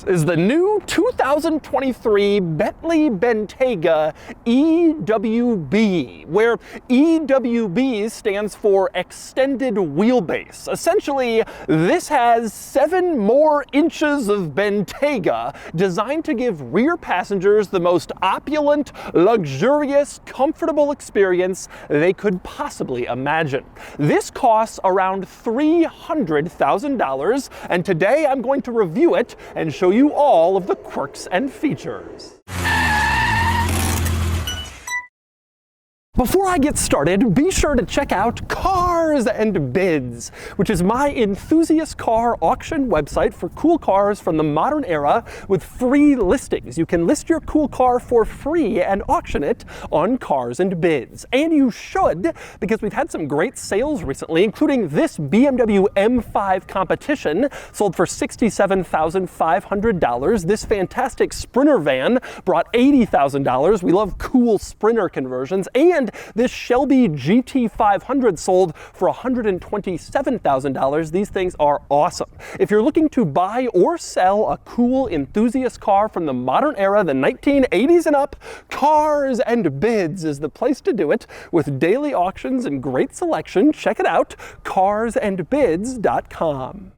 is the new 2023 Bentley Bentayga EWB, where EWB stands for Extended Wheelbase. Essentially, this has 7 more inches of Bentayga, designed to give rear passengers the most opulent, luxurious, comfortable experience they could possibly imagine. This costs around $300,000, and today I'm going to review it and show you all of the quirks and features. Before I get started, be sure to check out Cars and Bids, which is my enthusiast car auction website for cool cars from the modern era with free listings. You can list your cool car for free and auction it on Cars and Bids. And you should, because we've had some great sales recently, including this BMW M5 Competition, sold for $67,500. This fantastic Sprinter van brought $80,000. We love cool Sprinter conversions. And this Shelby GT500 sold for $127,000. These things are awesome. If you're looking to buy or sell a cool enthusiast car from the modern era, the 1980s and up, Cars and Bids is the place to do it, with daily auctions and great selection. Check it out, carsandbids.com.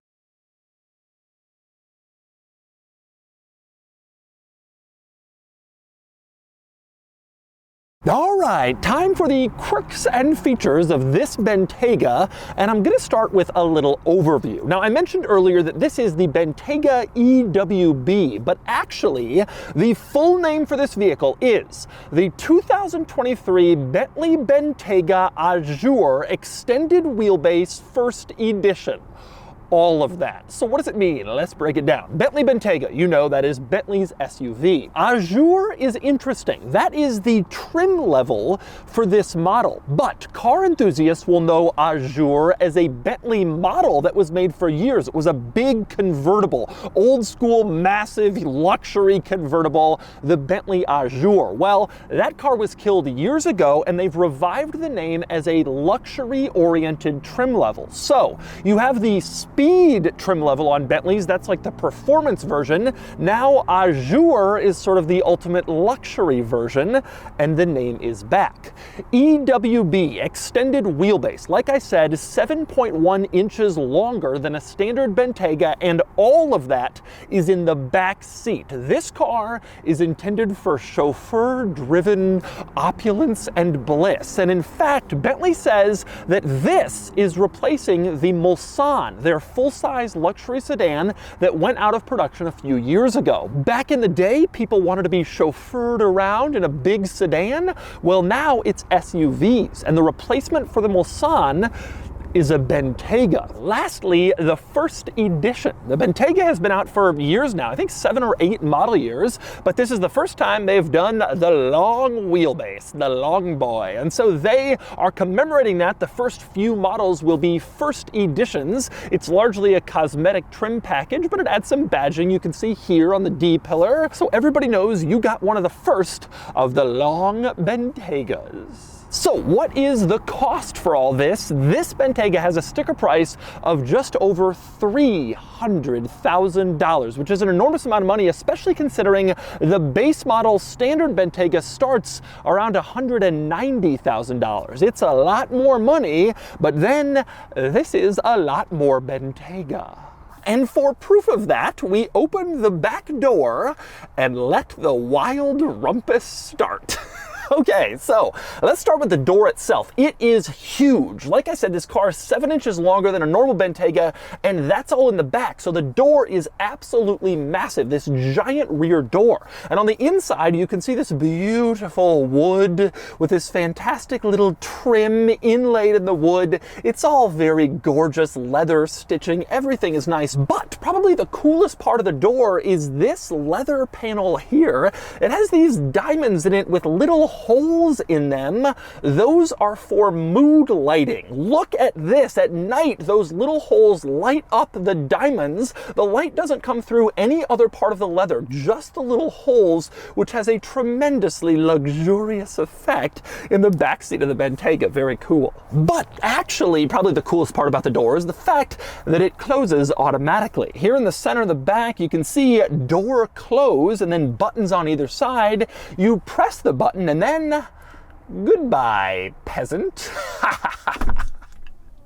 All right, time for the quirks and features of this Bentayga, and I'm going to start with a little overview. Now, I mentioned earlier that this is the Bentayga EWB, but actually, the full name for this vehicle is the 2023 Bentley Bentayga Azure Extended Wheelbase First Edition. All of that. So what does it mean? Let's break it down. Bentley Bentayga, you know that is Bentley's SUV. Azure is interesting. That is the trim level for this model. But car enthusiasts will know Azure as a Bentley model that was made for years. It was a big convertible, old school, massive luxury convertible, the Bentley Azure. Well, that car was killed years ago, and they've revived the name as a luxury-oriented trim level. So you have the speed trim level on Bentleys, that's like the performance version. Now Azure is sort of the ultimate luxury version, and the name is back. EWB, Extended Wheelbase, like I said, 7.1 inches longer than a standard Bentayga, and all of that is in the back seat. This car is intended for chauffeur-driven opulence and bliss, and in fact, Bentley says that this is replacing the Mulsanne, their full-size luxury sedan that went out of production a few years ago. Back in the day, people wanted to be chauffeured around in a big sedan. Well, now it's SUVs, and the replacement for the Mulsanne is a Bentayga. Lastly, the first edition. The Bentayga has been out for years now, I think 7 or 8 model years, but this is the first time they've done the long wheelbase, the long boy. And so they are commemorating that. The first few models will be first editions. It's largely a cosmetic trim package, but it adds some badging you can see here on the D-pillar. So everybody knows you got one of the first of the long Bentaygas. So what is the cost for all this? This Bentayga has a sticker price of just over $300,000, which is an enormous amount of money, especially considering the base model standard Bentayga starts around $190,000. It's a lot more money, but then this is a lot more Bentayga. And for proof of that, we open the back door and let the wild rumpus start. Okay, so let's start with the door itself. It is huge. Like I said, this car is 7 inches longer than a normal Bentayga, and that's all in the back. So the door is absolutely massive, this giant rear door. And on the inside, you can see this beautiful wood with this fantastic little trim inlaid in the wood. It's all very gorgeous leather stitching. Everything is nice, but probably the coolest part of the door is this leather panel here. It has these diamonds in it with little holes in them, those are for mood lighting. Look at this. At night, those little holes light up the diamonds. The light doesn't come through any other part of the leather, just the little holes, which has a tremendously luxurious effect in the backseat of the Bentayga. Very cool. But actually, probably the coolest part about the door is the fact that it closes automatically. Here in the center of the back, you can see door close and then buttons on either side. You press the button and then goodbye, peasant.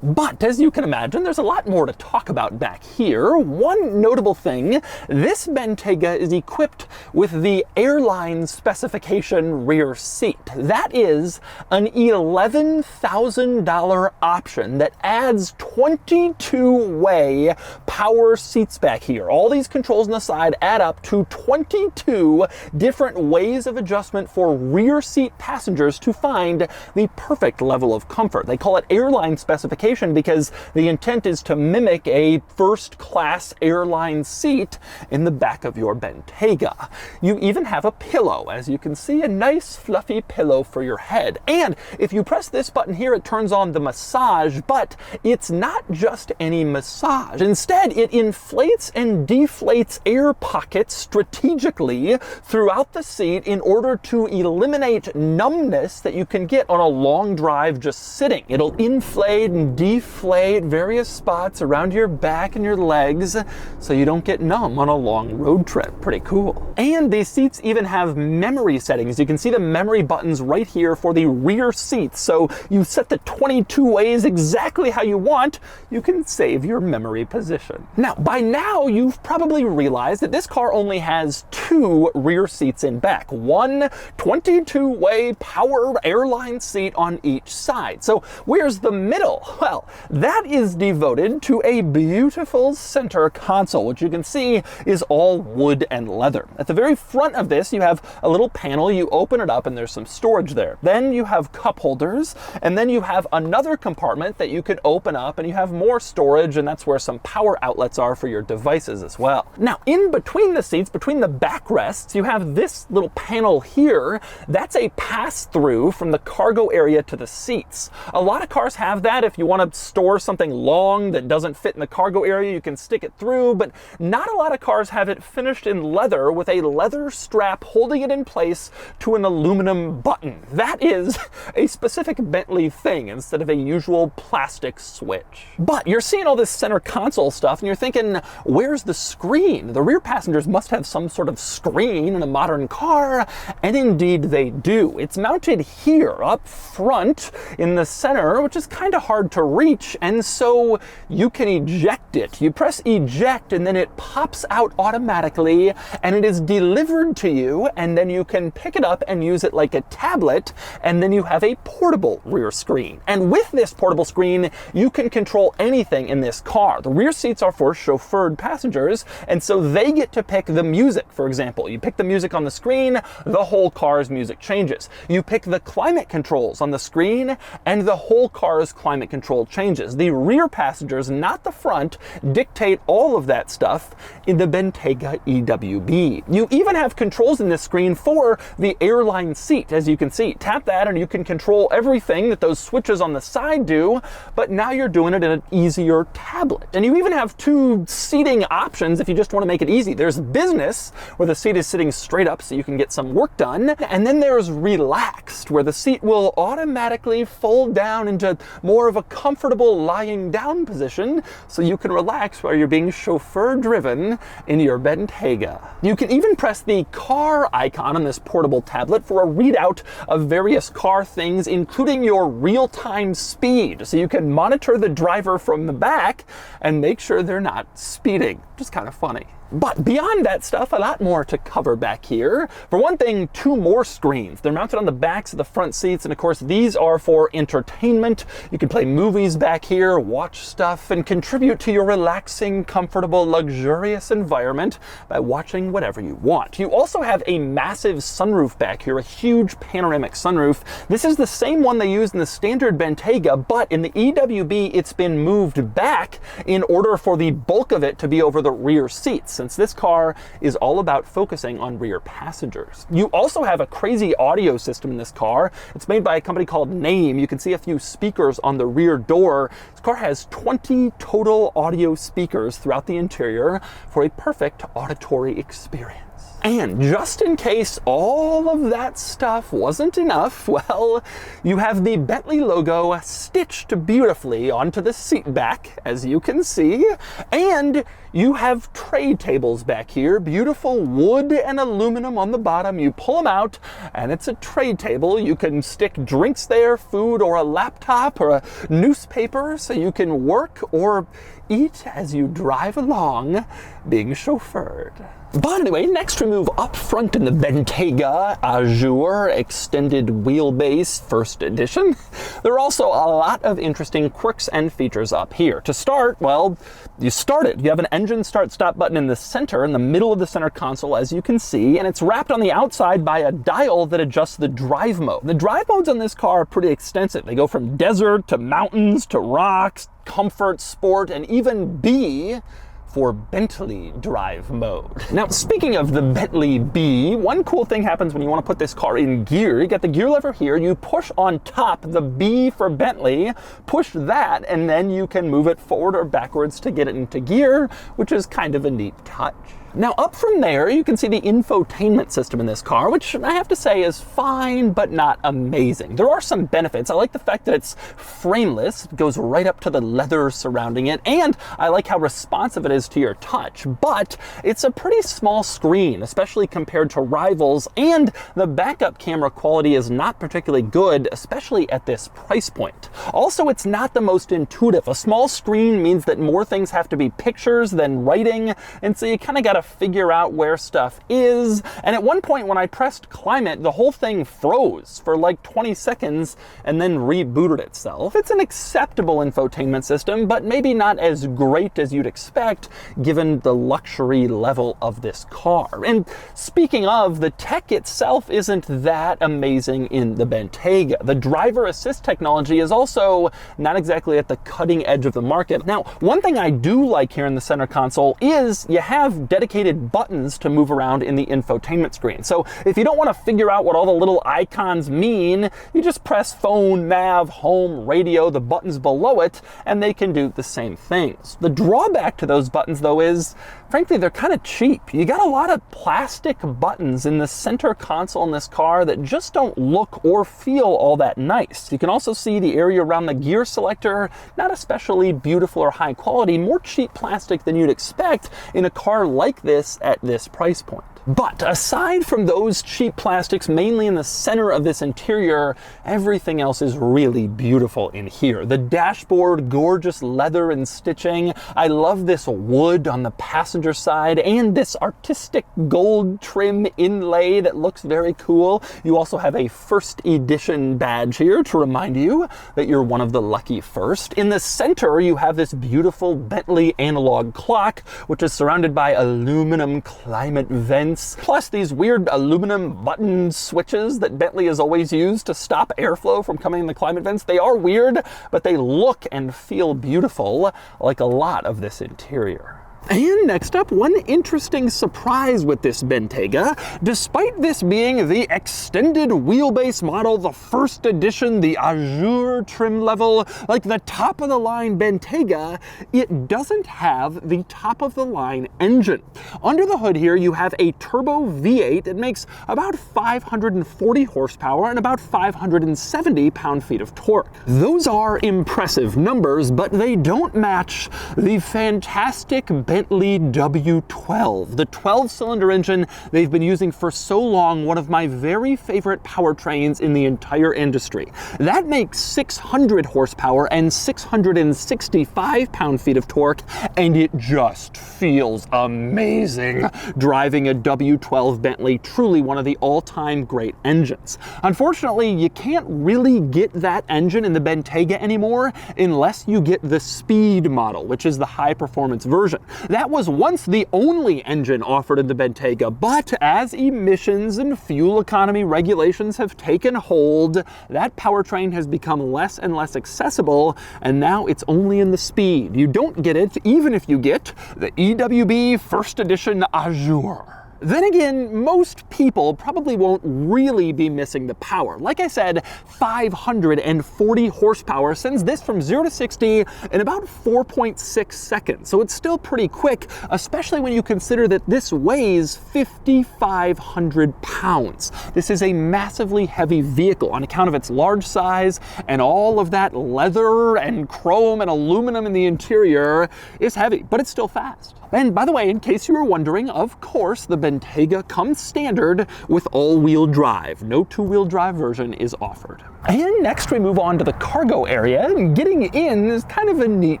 But as you can imagine, there's a lot more to talk about back here. One notable thing, this Bentayga is equipped with the airline specification rear seat. That is an $11,000 option that adds 22-way power seats back here. All these controls on the side add up to 22 different ways of adjustment for rear seat passengers to find the perfect level of comfort. They call it airline specification because the intent is to mimic a first-class airline seat in the back of your Bentayga. You even have a pillow, as you can see, a nice fluffy pillow for your head. And if you press this button here, it turns on the massage, but it's not just any massage. Instead, it inflates and deflates air pockets strategically throughout the seat in order to eliminate numbness that you can get on a long drive just sitting. It'll inflate and deflate various spots around your back and your legs so you don't get numb on a long road trip. Pretty cool. And these seats even have memory settings. You can see the memory buttons right here for the rear seats. So you set the 22 ways exactly how you want. You can save your memory position. Now, by now, you've probably realized that this car only has 2 rear seats in back. One 22-way power airline seat on each side. So where's the middle? Well, that is devoted to a beautiful center console, which you can see is all wood and leather. At the very front of this, you have a little panel. You open it up and there's some storage there. Then you have cup holders, and then you have another compartment that you can open up and you have more storage, and that's where some power outlets are for your devices as well. Now, in between the seats, between the backrests, you have this little panel here. That's a pass-through from the cargo area to the seats. A lot of cars have that. If you want to store something long that doesn't fit in the cargo area, you can stick it through, but not a lot of cars have it finished in leather with a leather strap holding it in place to an aluminum button. That is a specific Bentley thing instead of a usual plastic switch. But you're seeing all this center console stuff and you're thinking, where's the screen? The rear passengers must have some sort of screen in a modern car, and indeed they do. It's mounted here up front in the center, which is kind of hard to reach, and so you can eject it. You press eject and then it pops out automatically and it is delivered to you, and then you can pick it up and use it like a tablet, and then you have a portable rear screen. And with this portable screen, you can control anything in this car. The rear seats are for chauffeured passengers, and so they get to pick the music, for example. You pick the music on the screen, the whole car's music changes. You pick the climate controls on the screen, and the whole car's climate control changes. The rear passengers, not the front, dictate all of that stuff in the Bentayga EWB. You even have controls in this screen for the airline seat. As you can see, tap that and you can control everything that those switches on the side do, but now you're doing it in an easier tablet. And you even have 2 seating options if you just want to make it easy. There's business, where the seat is sitting straight up so you can get some work done, and then there's relaxed, where the seat will automatically fold down into more of a comfortable lying down position so you can relax while you're being chauffeur driven in your Bentayga. You can even press the car icon on this portable tablet for a readout of various car things, including your real-time speed, so you can monitor the driver from the back and make sure they're not speeding, which is kind of funny. But beyond that stuff, a lot more to cover back here. For one thing, 2 more screens. They're mounted on the backs of the front seats, and of course these are for entertainment. You can play movies back here, watch stuff, and contribute to your relaxing, comfortable, luxurious environment by watching whatever you want. You also have a massive sunroof back here, a huge panoramic sunroof. This is the same one they used in the standard Bentayga, but in the EWB it's been moved back in order for the bulk of it to be over the rear seats. since this car is all about focusing on rear passengers. You also have a crazy audio system in this car. It's made by a company called Name. You can see a few speakers on the rear door. This car has 20 total audio speakers throughout the interior for a perfect auditory experience. And just in case all of that stuff wasn't enough, well, you have the Bentley logo stitched beautifully onto the seat back, as you can see, and you have tray tables back here, beautiful wood and aluminum on the bottom. You pull them out, and it's a tray table. You can stick drinks there, food, or a laptop, or a newspaper, so you can work or eat as you drive along, being chauffeured. But anyway, next we move up front in the Bentayga Azure Extended Wheelbase First Edition. There are also a lot of interesting quirks and features up here. To start, well, you start it. You have an engine start-stop button in the center, in the middle of the center console, as you can see, and it's wrapped on the outside by a dial that adjusts the drive mode. The drive modes on this car are pretty extensive. They go from desert to mountains to rocks, comfort, sport, and even B for Bentley drive mode. Now, speaking of the Bentley B, one cool thing happens when you want to put this car in gear. You get the gear lever here, you push on top the B for Bentley, push that, and then you can move it forward or backwards to get it into gear, which is kind of a neat touch. Now, up from there, you can see the infotainment system in this car, which I have to say is fine, but not amazing. There are some benefits. I like the fact that it's frameless. It goes right up to the leather surrounding it, and I like how responsive it is to your touch, but it's a pretty small screen, especially compared to rivals, and the backup camera quality is not particularly good, especially at this price point. Also, it's not the most intuitive. A small screen means that more things have to be pictures than writing, and so you kind of got to figure out where stuff is. And at one point when I pressed climate, the whole thing froze for like 20 seconds and then rebooted itself. It's an acceptable infotainment system, but maybe not as great as you'd expect given the luxury level of this car. And speaking of, the tech itself isn't that amazing in the Bentayga. The driver assist technology is also not exactly at the cutting edge of the market. Now, one thing I do like here in the center console is you have dedicated buttons to move around in the infotainment screen. So if you don't want to figure out what all the little icons mean, you just press phone, nav, home, radio, the buttons below it, and they can do the same things. The drawback to those buttons, though, is frankly, they're kind of cheap. You got a lot of plastic buttons in the center console in this car that just don't look or feel all that nice. You can also see the area around the gear selector, not especially beautiful or high quality, more cheap plastic than you'd expect in a car like this at this price point. But aside from those cheap plastics, mainly in the center of this interior, everything else is really beautiful in here. The dashboard, gorgeous leather and stitching. I love this wood on the passenger side and this artistic gold trim inlay that looks very cool. You also have a first edition badge here to remind you that you're one of the lucky first. In the center, you have this beautiful Bentley analog clock, which is surrounded by aluminum climate vents, plus these weird aluminum button switches that Bentley has always used to stop airflow from coming in the climate vents. They are weird, but they look and feel beautiful, like a lot of this interior. And next up, one interesting surprise with this Bentayga. Despite this being the extended wheelbase model, the first edition, the Azure trim level, like the top of the line Bentayga, it doesn't have the top of the line engine. Under the hood here, you have a turbo V8 that makes about 540 horsepower and about 570 pound-feet of torque. Those are impressive numbers, but they don't match the fantastic Bentley W12, the 12-cylinder engine they've been using for so long, one of my very favorite powertrains in the entire industry. That makes 600 horsepower and 665 pound-feet of torque, and it just feels amazing driving a W12 Bentley, truly one of the all-time great engines. Unfortunately, you can't really get that engine in the Bentayga anymore unless you get the Speed model, which is the high-performance version. That was once the only engine offered in the Bentayga, but as emissions and fuel economy regulations have taken hold, that powertrain has become less and less accessible, and now it's only in the Speed. You don't get it even if you get the EWB First Edition Azure. Then again, most people probably won't really be missing the power. Like I said, 540 horsepower sends this from 0 to 60 in about 4.6 seconds. So it's still pretty quick, especially when you consider that this weighs 5,500 pounds. This is a massively heavy vehicle on account of its large size, and all of that leather and chrome and aluminum in the interior is heavy, but it's still fast. And by the way, in case you were wondering, of course, the Bentayga comes standard with all-wheel drive. No two-wheel drive version is offered. And next we move on to the cargo area, and getting in is kind of a neat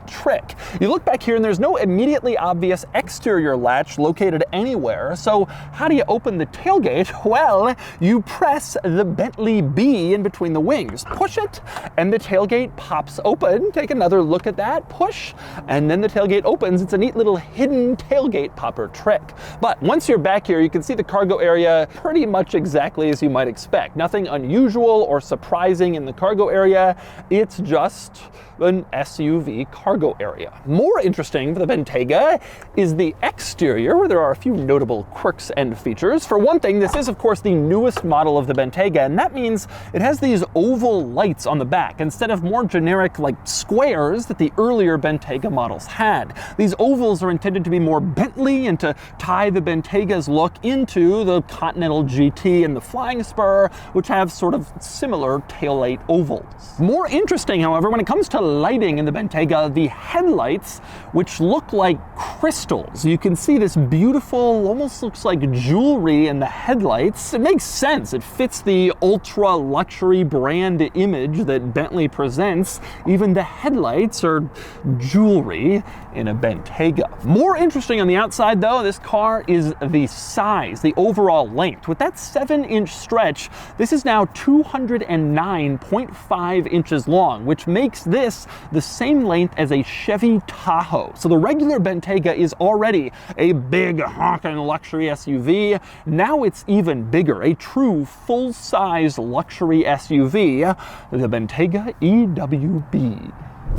trick. You look back here and there's no immediately obvious exterior latch located anywhere, so how do you open the tailgate? Well, you press the Bentley B in between the wings. Push it, and the tailgate pops open. Take another look at that, push, and then the tailgate opens. It's a neat little hidden tailgate popper trick. But once you're back here, you can see the cargo area pretty much exactly as you might expect. Nothing unusual or surprising in the cargo area. It's just an SUV cargo area. More interesting for the Bentayga is the exterior, where there are a few notable quirks and features. For one thing, this is of course the newest model of the Bentayga, and that means it has these oval lights on the back instead of more generic like squares that the earlier Bentayga models had. These ovals are intended to be more Bentley and to tie the Bentayga's look into the Continental GT and the Flying Spur, which have sort of similar taillight ovals. More interesting, however, when it comes to lighting in the Bentayga, the headlights, which look like crystals. You can see this beautiful, almost looks like jewelry in the headlights. It makes sense. It fits the ultra luxury brand image that Bentley presents. Even the headlights are jewelry in a Bentayga. More interesting on the outside though, this car is the size, the overall length. With that 7-inch stretch, this is now 209.5 inches long, which makes this the same length as a Chevy Tahoe. So the regular Bentayga is already a big honking luxury SUV. Now it's even bigger, a true full-size luxury SUV, the Bentayga EWB.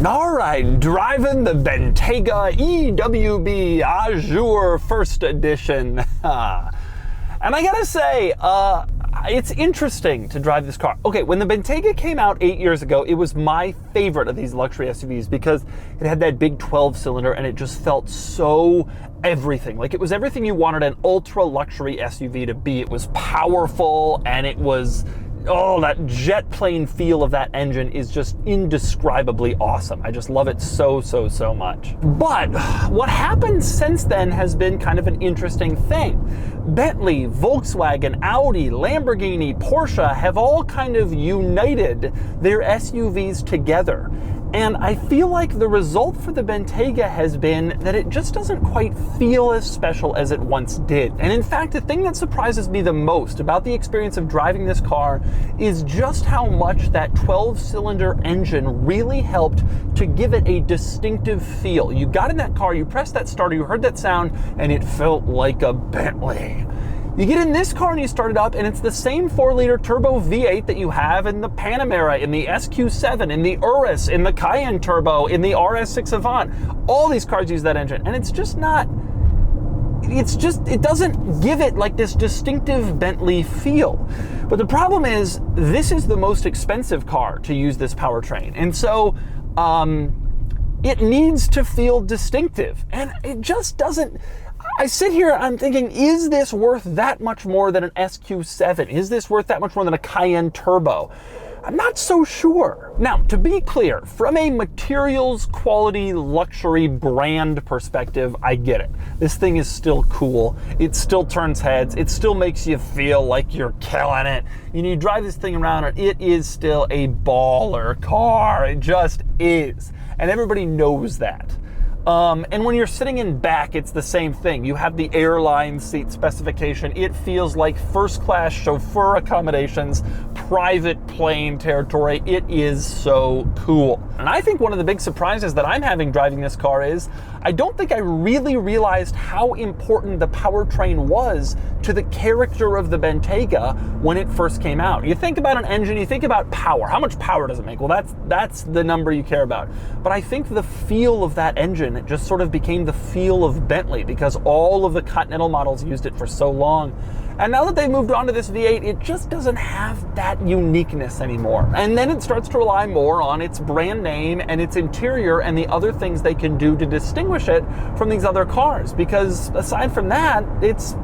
All right, driving the Bentayga EWB Azure First Edition. And I gotta say, it's interesting to drive this car. Okay, when the Bentayga came out 8 years ago, it was my favorite of these luxury SUVs because it had that big 12-cylinder and it just felt so everything. Like it was everything you wanted an ultra luxury SUV to be. It was powerful and it was, oh, that jet plane feel of that engine is just indescribably awesome. I just love it so, so, so much. But what happened since then has been kind of an interesting thing. Bentley, Volkswagen, Audi, Lamborghini, Porsche have all kind of united their SUVs together. And I feel like the result for the Bentayga has been that it just doesn't quite feel as special as it once did. And in fact, the thing that surprises me the most about the experience of driving this car is just how much that 12-cylinder engine really helped to give it a distinctive feel. You got in that car, you pressed that starter, you heard that sound, and it felt like a Bentley. You get in this car and you start it up and it's the same 4-liter turbo V8 that you have in the Panamera, in the SQ7, in the Urus, in the Cayenne Turbo, in the RS6 Avant. All these cars use that engine and it's just not, it doesn't give it like this distinctive Bentley feel. But the problem is, this is the most expensive car to use this powertrain. And so, it needs to feel distinctive and it just doesn't. I sit here, I'm thinking, is this worth that much more than an SQ7? Is this worth that much more than a Cayenne Turbo? I'm not so sure. Now, to be clear, from a materials, quality, luxury brand perspective, I get it. This thing is still cool. It still turns heads. It still makes you feel like you're killing it. You drive this thing around and it is still a baller car. It just is. And everybody knows that. And when you're sitting in back, it's the same thing. You have the airline seat specification. It feels like first-class chauffeur accommodations, private plane territory. It is so cool. And I think one of the big surprises that I'm having driving this car is I don't think I really realized how important the powertrain was to the character of the Bentayga when it first came out. You think about an engine, you think about power. How much power does it make? Well, that's the number you care about. But I think the feel of that engine, it just sort of became the feel of Bentley because all of the Continental models used it for so long. And now that they've moved on to this V8, it just doesn't have that uniqueness anymore. And then it starts to rely more on its brand name and its interior and the other things they can do to distinguish it from these other cars. Because aside from that, it's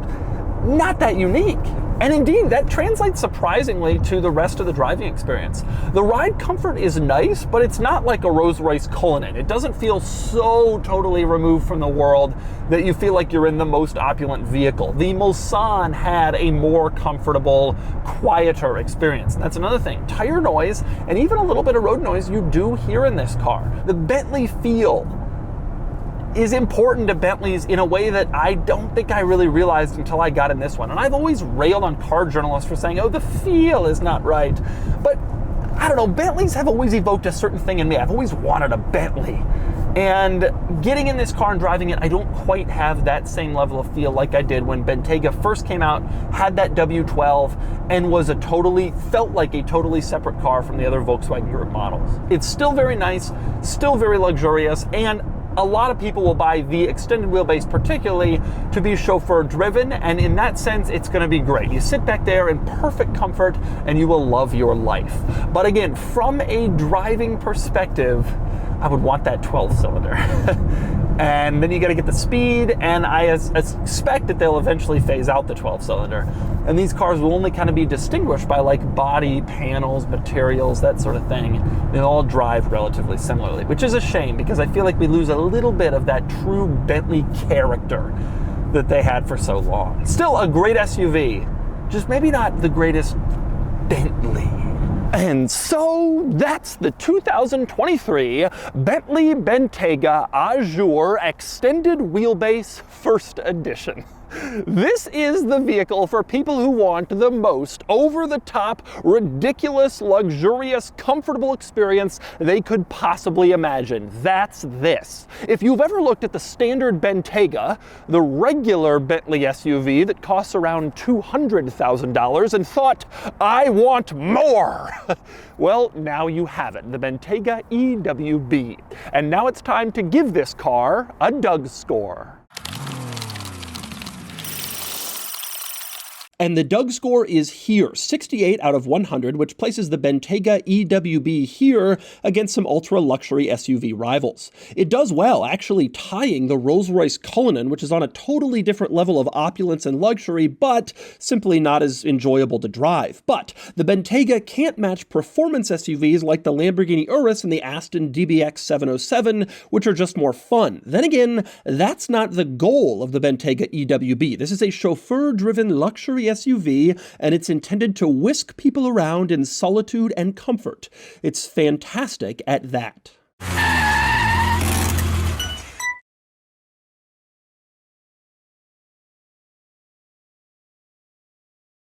not that unique. And indeed, that translates surprisingly to the rest of the driving experience. The ride comfort is nice, but it's not like a Rolls-Royce Cullinan. It doesn't feel so totally removed from the world that you feel like you're in the most opulent vehicle. The Mulsanne had a more comfortable, quieter experience. And that's another thing. Tire noise and even a little bit of road noise you do hear in this car. The Bentley feel is important to Bentleys in a way that I don't think I really realized until I got in this one. And I've always railed on car journalists for saying, oh, the feel is not right. But I don't know, Bentleys have always evoked a certain thing in me. I've always wanted a Bentley. And getting in this car and driving it, I don't quite have that same level of feel like I did when Bentayga first came out, had that W12, and felt like a totally separate car from the other Volkswagen Group models. It's still very nice, still very luxurious, and a lot of people will buy the extended wheelbase particularly to be chauffeur driven, and in that sense it's going to be great. You sit back there in perfect comfort and you will love your life. But again, from a driving perspective, I would want that 12-cylinder. And then you got to get the speed, and I expect that they'll eventually phase out the 12-cylinder. And these cars will only kind of be distinguished by like body, panels, materials, that sort of thing. They all drive relatively similarly, which is a shame because I feel like we lose a little bit of that true Bentley character that they had for so long. Still a great SUV, just maybe not the greatest Bentley. And so that's the 2023 Bentley Bentayga Azure Extended Wheelbase First Edition. This is the vehicle for people who want the most over-the-top, ridiculous, luxurious, comfortable experience they could possibly imagine. That's this. If you've ever looked at the standard Bentayga, the regular Bentley SUV that costs around $200,000 and thought, I want more! Well, now you have it, the Bentayga EWB. And now it's time to give this car a DOUGSCORE. And the DOUGSCORE is here, 68 out of 100, which places the Bentayga EWB here against some ultra-luxury SUV rivals. It does well, actually tying the Rolls-Royce Cullinan, which is on a totally different level of opulence and luxury, but simply not as enjoyable to drive. But the Bentayga can't match performance SUVs like the Lamborghini Urus and the Aston DBX 707, which are just more fun. Then again, that's not the goal of the Bentayga EWB. This is a chauffeur-driven luxury SUV, and it's intended to whisk people around in solitude and comfort. It's fantastic at that.